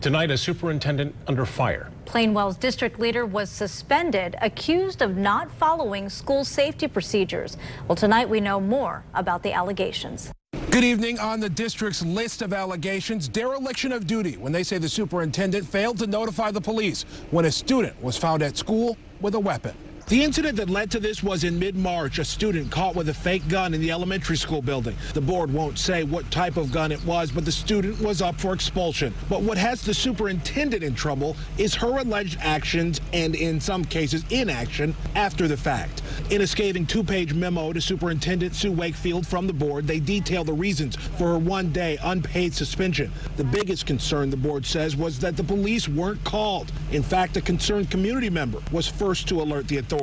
Tonight, a superintendent under fire. Plainwell's district leader was suspended, accused of not following school safety procedures. Well, tonight we know more about the allegations. Good evening. On the district's list of allegations, dereliction of duty when they say the superintendent failed to notify the police when a student was found at school with a weapon. The incident that led to this was in mid-March, a student caught with a fake gun in the elementary school building. The board won't say what type of gun it was, but the student was up for expulsion. But what has the superintendent in trouble is her alleged actions and, in some cases, inaction after the fact. In a scathing two-page memo to Superintendent Sue Wakefield from the board, they detail the reasons for her one-day unpaid suspension. The biggest concern, the board says, was that the police weren't called. In fact, a concerned community member was first to alert the authorities.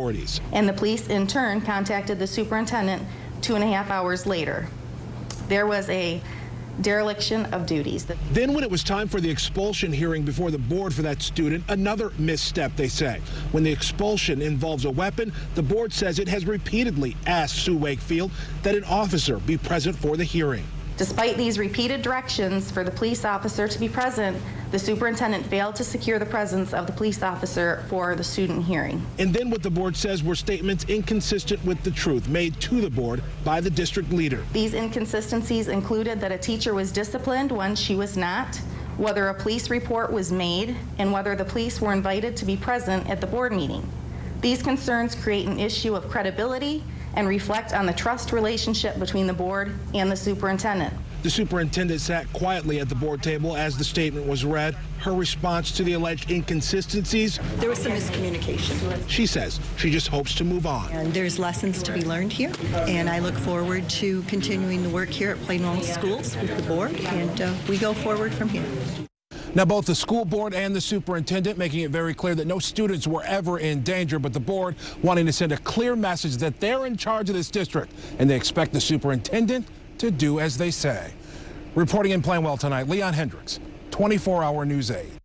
And the police, in turn, contacted the superintendent 2.5 hours later. There was a dereliction of duties. Then when it was time for the expulsion hearing before the board for that student, another misstep, they say. When the expulsion involves a weapon, the board says it has repeatedly asked Sue Wakefield that an officer be present for the hearing. Despite these repeated directions for the police officer to be present, the superintendent failed to secure the presence of the police officer for the student hearing. And then what the board says were statements inconsistent with the truth made to the board by the district leader. These inconsistencies included that a teacher was disciplined when she was not, whether a police report was made, and whether the police were invited to be present at the board meeting. These concerns create an issue of credibility and reflect on the trust relationship between the board and the superintendent. The superintendent sat quietly at the board table as the statement was read. Her response to the alleged inconsistencies: there was some miscommunication. She says she just hopes to move on. And there's lessons to be learned here, and I look forward to continuing the work here at Plainwell Schools with the board, and we go forward from here. Now, both the school board and the superintendent making it very clear that no students were ever in danger, but the board wanting to send a clear message that they're in charge of this district and they expect the superintendent to do as they say. Reporting in Plainwell tonight, Leon Hendricks, 24-Hour News 8.